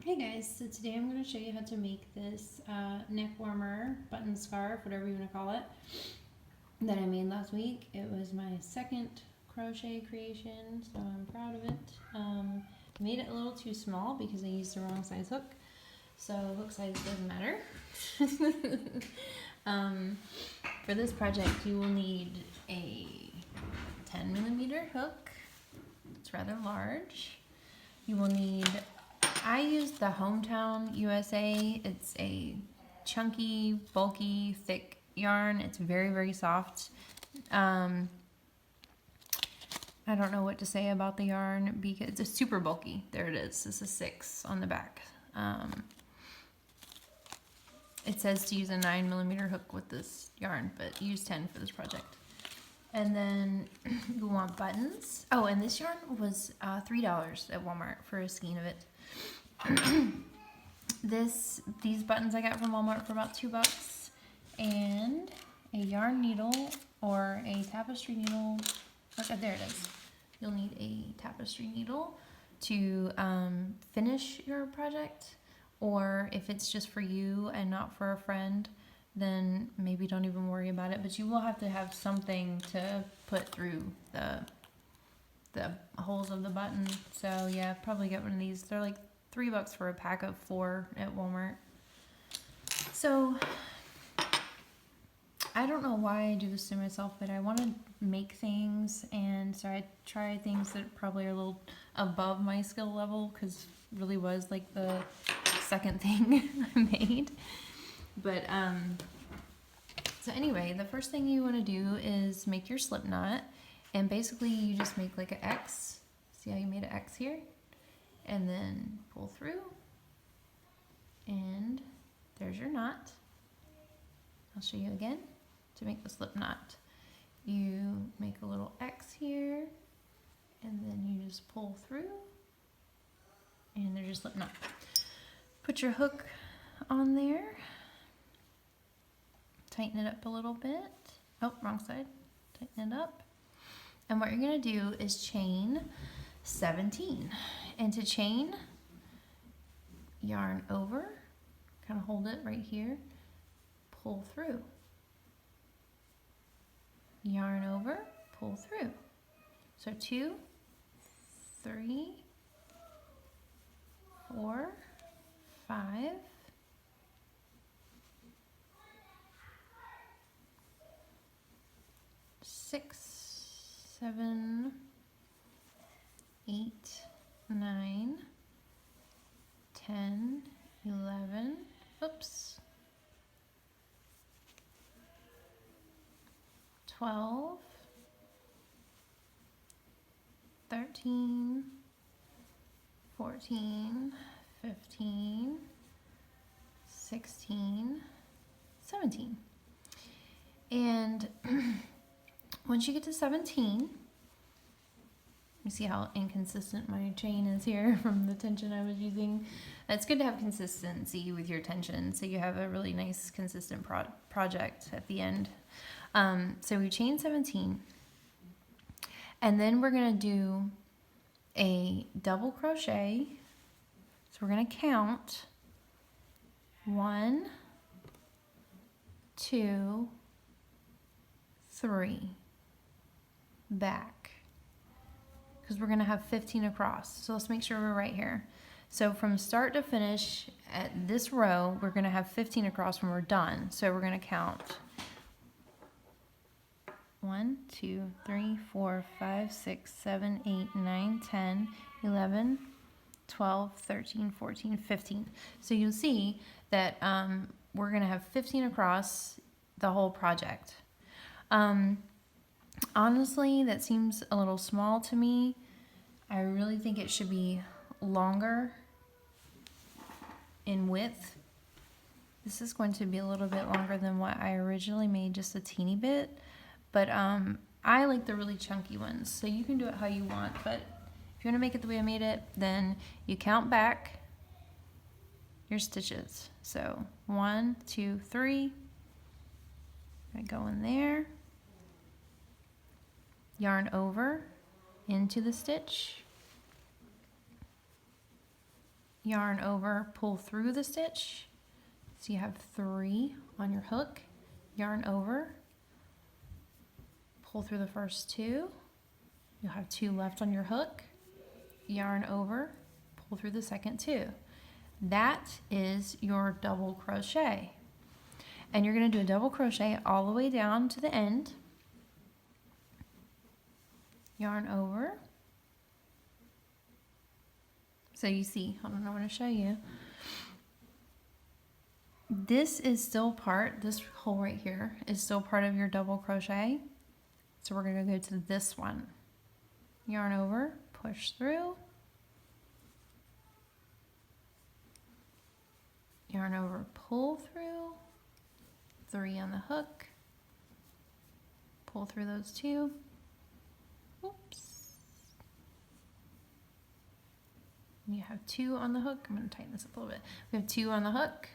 Hey guys, so today I'm going to show you how to make this neck warmer, button scarf, whatever you want to call it, that I made last week. It was my second crochet creation, so I'm proud of it. I made it a little too small because I used the wrong size hook, so hook size doesn't matter. For this project you will need a 10mm hook. It's rather large. You will need, I used the Hometown USA. It's a chunky, bulky, thick yarn. It's very, very soft. I don't know what to say about the yarn because it's super bulky. There it is. This is 6 on the back. It says to use a 9mm hook with this yarn, but use 10 for this project. And then you want buttons. Oh, and this yarn was $3 at Walmart for a skein of it. These buttons I got from Walmart for about $2, and a yarn needle or a tapestry needle. Okay, there it is. You'll need a tapestry needle to finish your project, or if it's just for you and not for a friend, then maybe don't even worry about it. But you will have to have something to put through the holes of the button. So yeah, probably get one of these. They're like $3 for a pack of 4 at Walmart. So I don't know why I do this to myself, but I want to make things, and so I try things that probably are a little above my skill level, because it really was like the second thing I made. But so anyway, the first thing you want to do is make your slip knot, and basically you just make like an X. See how you made an X here? And then pull through, and there's your knot. I'll show you again. To make the slip knot, you make a little X here, and then you just pull through, and there's your slip knot. Put your hook on there, tighten it up a little bit. Oh, wrong side. Tighten it up. And what you're going to do is chain 17. And to chain, yarn over, kind of hold it right here, pull through. Yarn over, pull through. So 2, 3, 4, 5, 6, 7, 8, 9, 10, 11, oops, 12, 13, 14, 15, 16, 17. And once you get to 17, you see how inconsistent my chain is here from the tension I was using. It's good to have consistency with your tension so you have a really nice consistent project at the end. So we chain 17, and then we're going to do a double crochet. So we're going to count 1, 2, 3 back, because we're going to have 15 across. So let's make sure we're right here. So from start to finish at this row, we're going to have 15 across when we're done. So we're going to count 1, 2, 3, 4, 5, 6, 7, 8, 9, 10, 11, 12, 13, 14, 15. So you'll see that we're going to have 15 across the whole project. Honestly, that seems a little small to me. I really think it should be longer in width. This is going to be a little bit longer than what I originally made, just a teeny bit. But I like the really chunky ones, so you can do it how you want. But if you want to make it the way I made it, then you count back your stitches. So 1, 2, 3. I go in there, yarn over into the stitch, yarn over, pull through the stitch. So you have 3 on your hook, yarn over, pull through the first 2. You'll have 2 left on your hook, yarn over, pull through the second 2. That is your double crochet. And you're going to do a double crochet all the way down to the end. Yarn over. So you see, hold on, I want to show you. This is still part, this hole right here is still part of your double crochet. So we're going to go to this one. Yarn over, push through. Yarn over, pull through. 3 on the hook. Pull through those 2. Oops. You have 2 on the hook. I'm going to tighten this up a little bit. We have 2 on the hook.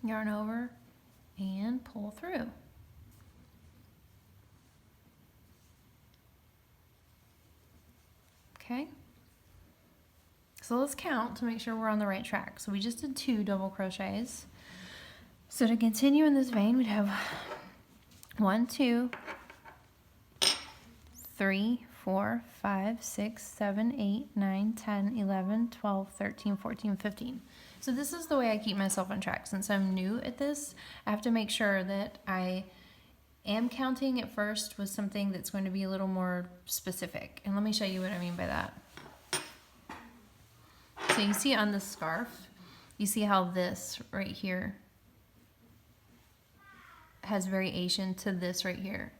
Yarn over and pull through. Okay. So let's count to make sure we're on the right track. So we just did 2 double crochets. So to continue in this vein, we'd have 1, 2, 3, 4, 5, 6, 7, 8, 9, 10, 11, 12, 13, 14, 15. So this is the way I keep myself on track. Since I'm new at this, I have to make sure that I am counting at first with something that's going to be a little more specific. And let me show you what I mean by that. So you see on the scarf, you see how this right here has variation to this right here.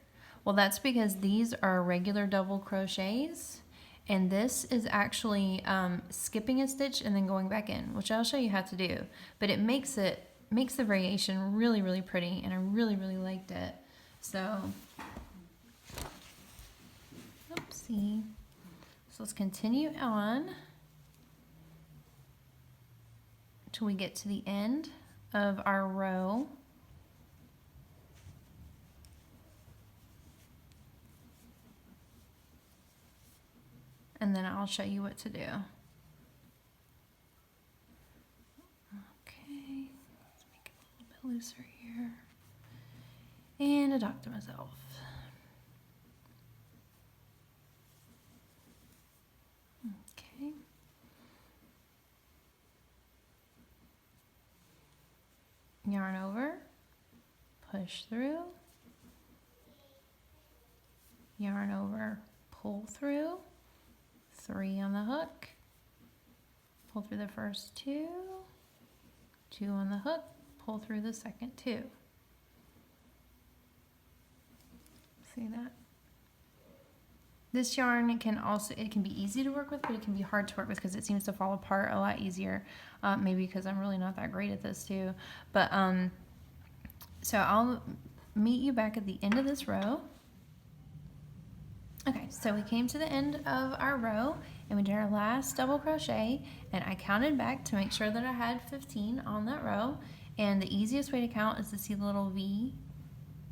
Well, that's because these are regular double crochets, and this is actually skipping a stitch and then going back in, which I'll show you how to do. But it makes the variation really, really pretty, and I really, really liked it. So, oopsie. So let's continue on till we get to the end of our row. And then I'll show you what to do. Okay, let's make it a little bit looser here. And a dock to myself. Okay. Yarn over, push through, yarn over, pull through, 3 on the hook, pull through the first 2, 2 on the hook, pull through the second 2. See that? This yarn can be easy to work with, but it can be hard to work with because it seems to fall apart a lot easier. Maybe because I'm really not that great at this too. But so I'll meet you back at the end of this row. Okay, so we came to the end of our row and we did our last double crochet, and I counted back to make sure that I had 15 on that row. And the easiest way to count is to see the little V.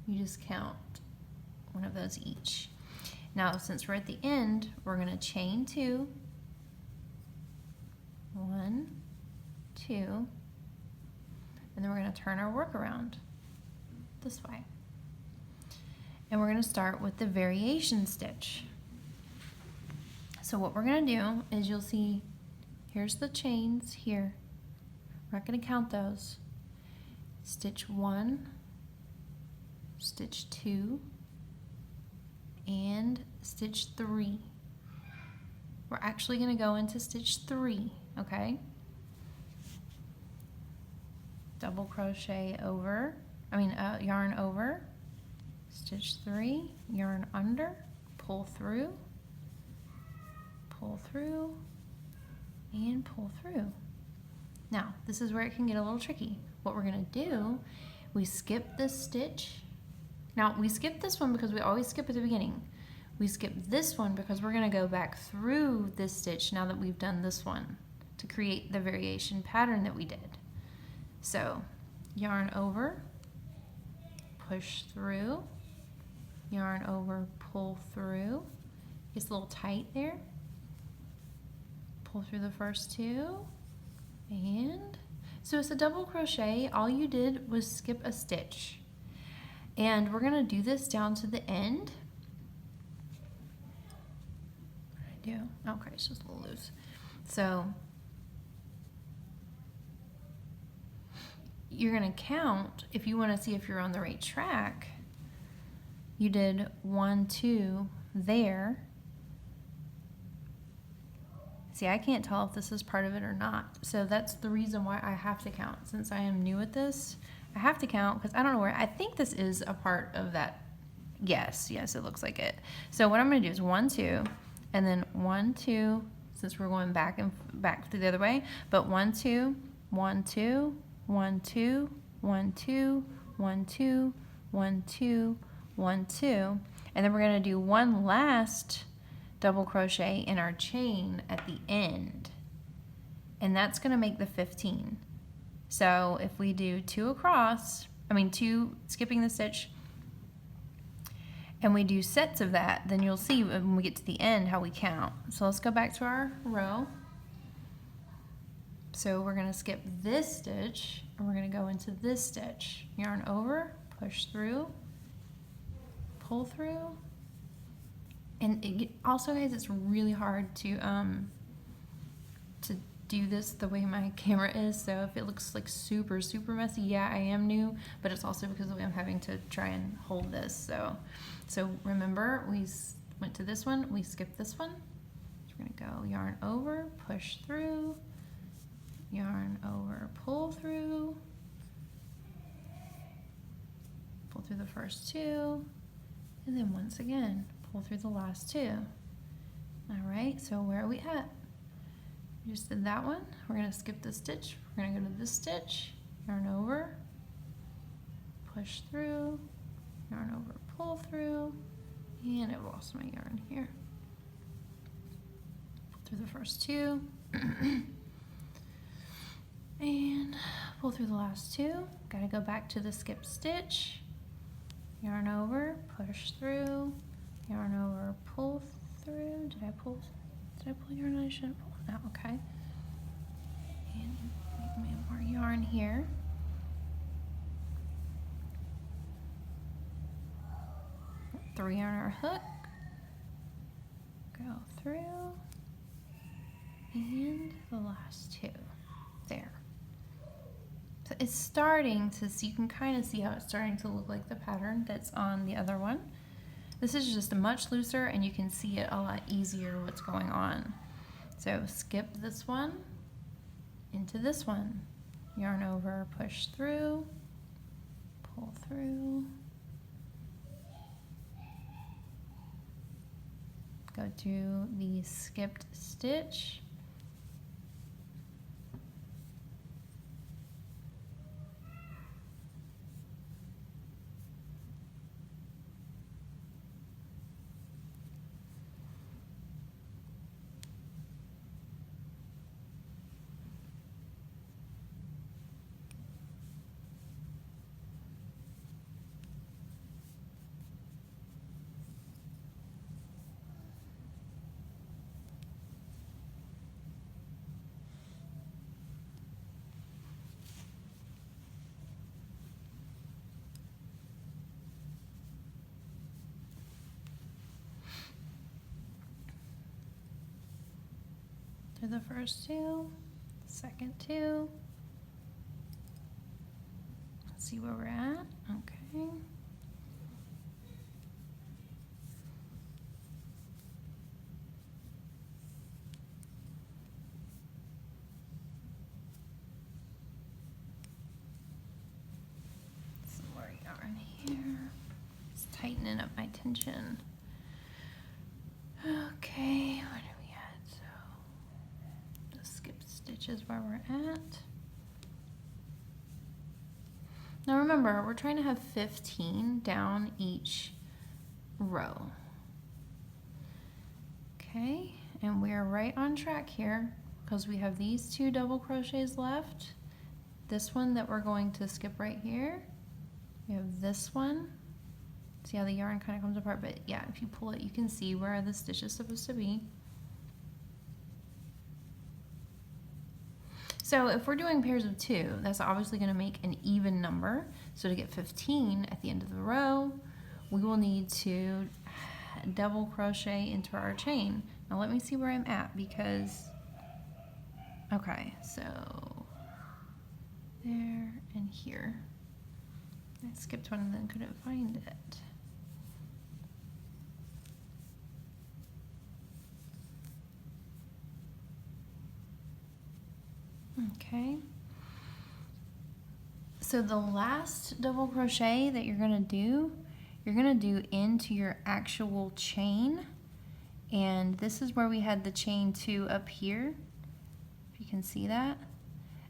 You just count one of those each. Now, since we're at the end, we're going to chain 2, 1, 2, and then we're going to turn our work around this way. And we're going to start with the variation stitch. So what we're going to do is, you'll see here's the chains here. We're not going to count those. Stitch 1, stitch 2, and stitch 3. We're actually going to go into stitch 3, okay? Double crochet over, yarn over, stitch 3, yarn under, pull through, and pull through. Now, this is where it can get a little tricky. What we're going to do, we skip this stitch. Now, we skip this one because we always skip at the beginning. We skip this one because we're going to go back through this stitch now that we've done this one to create the variation pattern that we did. So, yarn over, push through, yarn over, pull through. It's a little tight there. Pull through the first 2, And so it's a double crochet. All you did was skip a stitch. And we're gonna do this down to the end. What did I do? Okay, it's just a little loose. So you're gonna count, if you wanna see if you're on the right track, you did 1, 2 there. See, I can't tell if this is part of it or not. So that's the reason why I have to count. Since I am new at this, I have to count because I don't know where, I think this is a part of that. Yes, it looks like it. So what I'm gonna do is 1, 2, and then 1, 2, since we're going back and back through the other way, but 1, 2, 1, 2, 1, 2, 1, 2, 1, 2, 1, 2, 1, 2, and then we're gonna do one last double crochet in our chain at the end, and that's going to make the 15. So if we do 2 across, 2 skipping the stitch, and we do sets of that, then you'll see when we get to the end how we count. So let's go back to our row. So we're going to skip this stitch and we're going to go into this stitch. Yarn over, push through, pull through. And also, guys, it's really hard to do this the way my camera is. So if it looks like super messy, yeah, I am new, but it's also because of the way I'm having to try and hold this. So remember, we went to this one, we skipped this one. So we're gonna go yarn over, push through, yarn over, pull through the first 2, and then once again pull through the last 2. All right, so where are we at? We just did that one. We're going to skip the stitch. We're going to go to this stitch, yarn over, push through, yarn over, pull through, and I lost my yarn here. Pull through the first 2, and pull through the last 2. Got to go back to the skip stitch, yarn over, push through, yarn over, pull through. Did I pull yarn? I shouldn't pull it out. Okay. And make more yarn here. Through yarn our hook. Go through. And the last 2. There. So it's starting to, so you can kind of see how it's starting to look like the pattern that's on the other one. This is just much looser and you can see it a lot easier what's going on. So skip this one into this one. Yarn over, push through, pull through, go to the skipped stitch, do the first 2, second 2. Let's see where we're at. Okay. Some more yarn here. Just tightening up my tension. Okay, what are we at? So the skipped stitch is where we're at. Now remember, we're trying to have 15 down each row. Okay, and we're right on track here because we have these 2 double crochets left. This one that we're going to skip right here. We have this one. See how the yarn kind of comes apart, but yeah, if you pull it, you can see where the stitch is supposed to be. So So if we're doing pairs of 2, that's obviously going to make an even number. So to get 15 at the end of the row, we will need to double crochet into our chain. Now let me see where I'm at, because, okay, so there and here. I skipped one and then couldn't find it. Okay. So the last double crochet that you're gonna do into your actual chain. And this is where we had the chain 2 up here, if you can see that.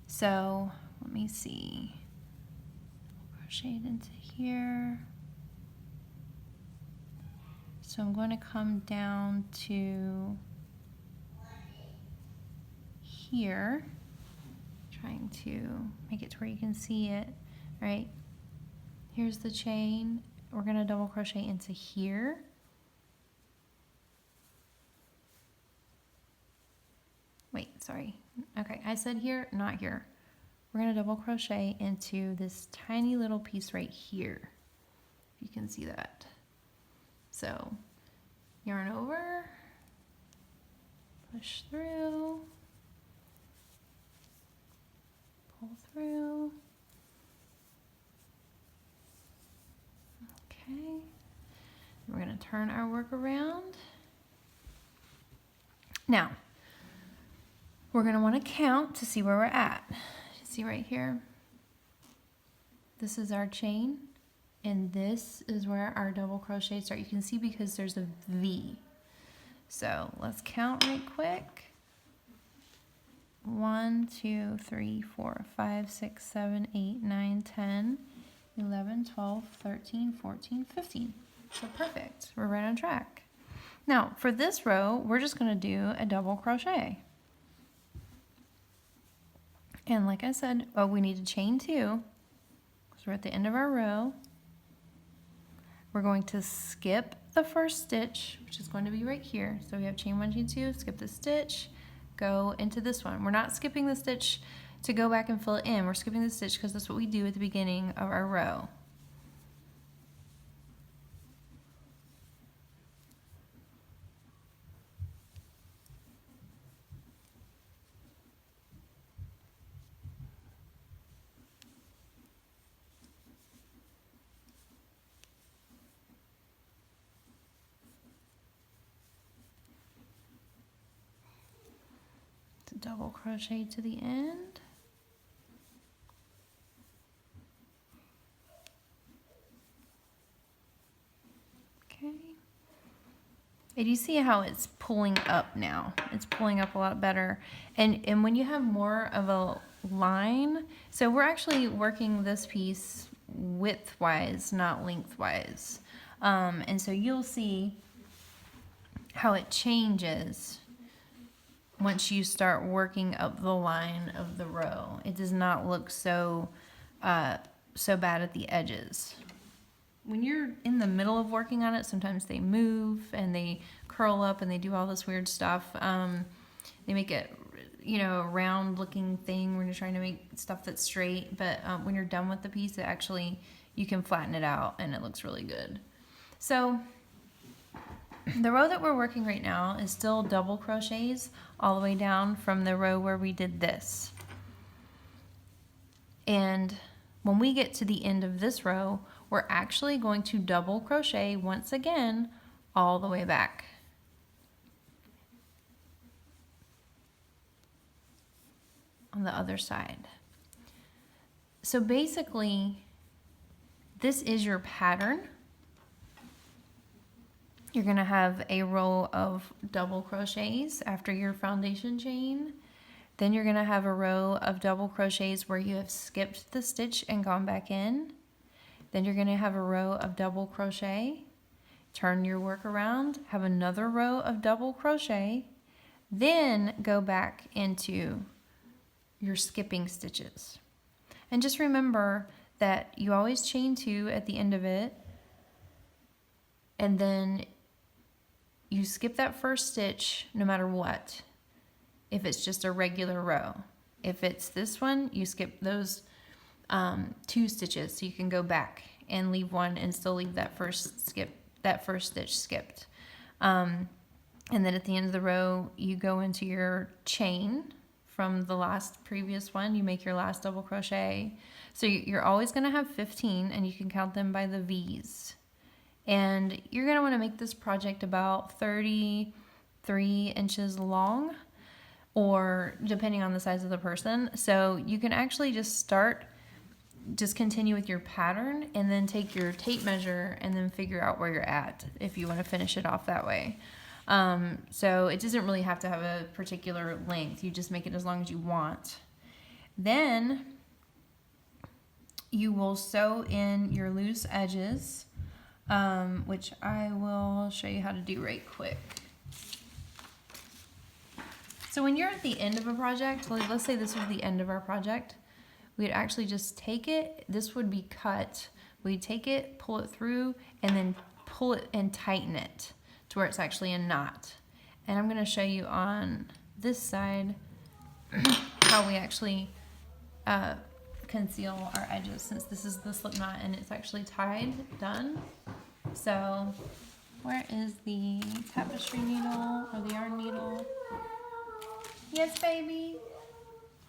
So let me see, crochet it into here. So I'm going to come down to here, trying to make it to where you can see it. All right, here's the chain. We're going to double crochet into here. Wait, sorry. Okay, I said here, not here. We're going to double crochet into this tiny little piece right here. You can see that. So yarn over, push through, pull through. Okay, we're going to turn our work around. Now, we're going to want to count to see where we're at. See right here? This is our chain, and this is where our double crochet start. You can see because there's a V. So let's count right quick. 1, 2, 3, 4, 5, 6, 7, 8, 9, 10, 11, 12, 13, 14, 15. So perfect. We're right on track. Now, for this row, we're just going to do a double crochet. And like I said, we need to chain 2, because we're at the end of our row. We're going to skip the first stitch, which is going to be right here. So we have chain 1, chain 2, skip the stitch, go into this one. We're not skipping the stitch to go back and fill it in. We're skipping the stitch because that's what we do at the beginning of our row. Double crochet to the end. Okay. And you see how it's pulling up now. It's pulling up a lot better. And when you have more of a line, so we're actually working this piece widthwise, not lengthwise. And so you'll see how it changes once you start working up the line of the row. It does not look so so bad at the edges. When you're in the middle of working on it, sometimes they move and they curl up and they do all this weird stuff. They make it, you know, a round looking thing when you're trying to make stuff that's straight. But when you're done with the piece, it actually, you can flatten it out and it looks really good. So the row that we're working right now is still double crochets all the way down from the row where we did this. And when we get to the end of this row, we're actually going to double crochet once again all the way back. On the other side. So basically, this is your pattern. You're going to have a row of double crochets after your foundation chain. Then you're going to have a row of double crochets where you have skipped the stitch and gone back in. Then you're going to have a row of double crochet. Turn your work around, have another row of double crochet. Then go back into your skipping stitches. And just remember that you always chain 2 at the end of it. And then you skip that first stitch no matter what, if it's just a regular row. If it's this one, you skip those 2 stitches, so you can go back and leave one and still leave that first stitch skipped. And then at the end of the row, you go into your chain from the previous one. You make your last double crochet. So you're always going to have 15, and you can count them by the V's. And you're going to want to make this project about 33 inches long, or depending on the size of the person. So you can actually just continue with your pattern and then take your tape measure and then figure out where you're at if you want to finish it off that way. So it doesn't really have to have a particular length. You just make it as long as you want. Then you will sew in your loose edges, which I will show you how to do right quick. So when you're at the end of a project, let's say this was the end of our project, we'd actually just take it, this would be cut, we'd take it, pull it through, and then pull it and tighten it to where it's actually a knot. And I'm gonna show you on this side how we actually conceal our edges, since this is the slip knot and it's actually tied, done. So where is the tapestry needle or the yarn needle? Yes, baby.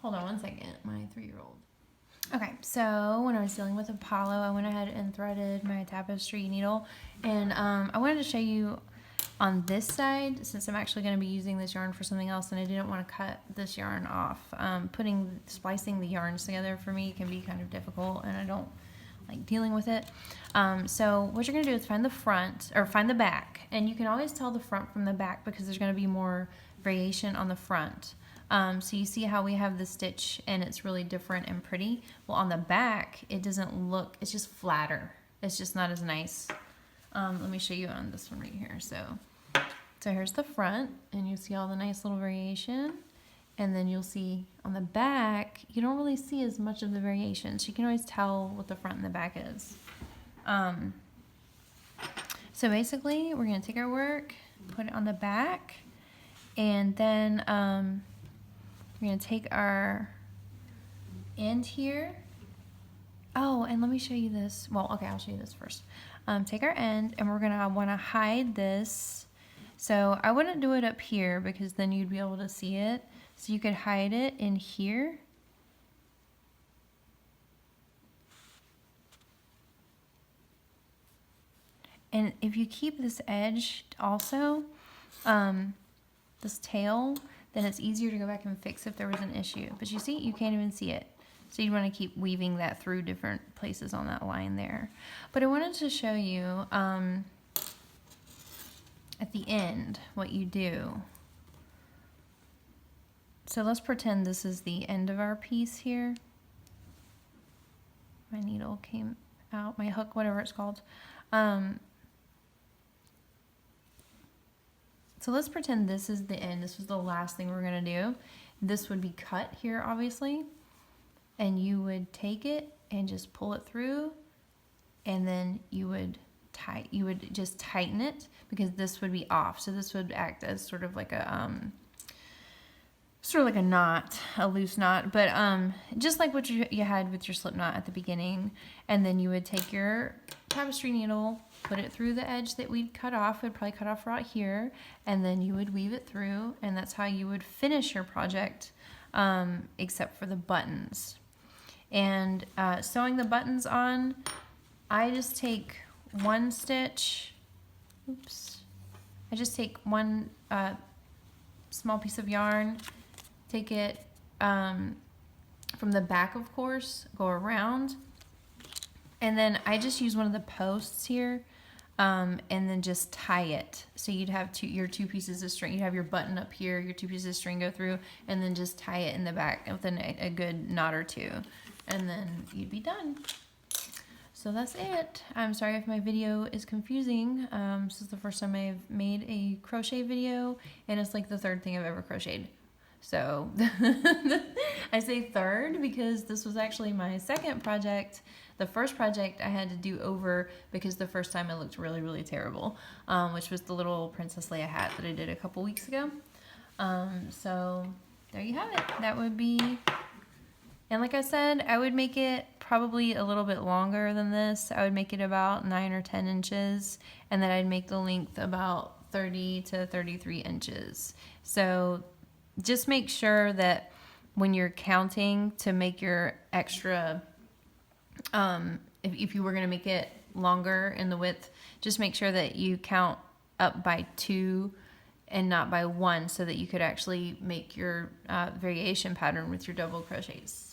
Hold on one second, my 3-year-old. Okay, so when I was dealing with Apollo, I went ahead and threaded my tapestry needle, and I wanted to show you on this side, since I'm actually going to be using this yarn for something else, and I didn't want to cut this yarn off. Splicing the yarns together for me can be kind of difficult, and I don't like dealing with it. So what you're going to do is find the front, or find the back, and you can always tell the front from the back because there's going to be more variation on the front. So you see how we have the stitch and it's really different and pretty. Well, on the back, it doesn't look, it's just flatter. It's just not as nice. Let me show you on this one right here. So here's the front, and you see all the nice little variation. And then you'll see on the back, you don't really see as much of the variation. So you can always tell what the front and the back is. So basically, we're gonna take our work, put it on the back, and then we're going to take our end here. Oh, and let me show you this. Well, okay, I'll show you this first. Take our end, and we're going to want to hide this. So I wouldn't do it up here because then you'd be able to see it. So you could hide it in here. And if you keep this edge also, this tail, then it's easier to go back and fix if there was an issue. But you see, you can't even see it. So you want to keep weaving that through different places on that line there. But I wanted to show you at the end what you do. So let's pretend this is the end of our piece here. My needle came out, my hook, whatever it's called. So let's pretend this is the end. This was the last thing we're gonna do. This would be cut here, obviously. And you would take it and just pull it through, and then you would just tighten it, because this would be off. So this would act as sort of like a knot, a loose knot, but just like what you had with your slip knot at the beginning. And then you would take your tapestry needle, put it through the edge that we'd cut off. We'd probably cut off right here, and then you would weave it through, and that's how you would finish your project, except for the buttons. And sewing the buttons on, I just take one stitch, I just take one small piece of yarn, take it from the back, of course, go around, and then I just use one of the posts here, and then just tie it. So you'd have your 2 pieces of string, you'd have your button up here, your 2 pieces of string go through, and then just tie it in the back with a good knot or 2, and then you'd be done. So that's it. I'm sorry if my video is confusing. This is the first time I've made a crochet video, and it's like the 3rd thing I've ever crocheted. So I say 3rd because this was actually my 2nd project. The first project I had to do over because the first time it looked really, really terrible, which was the little Princess Leia hat that I did a couple weeks ago. So there you have it. That would be And like I said, I would make it probably a little bit longer than this. I would make it about 9 or 10 inches, and then I'd make the length about 30 to 33 inches. So just make sure that when you're counting to make your extra, if you were going to make it longer in the width, just make sure that you count up by 2 and not by 1, so that you could actually make your variation pattern with your double crochets.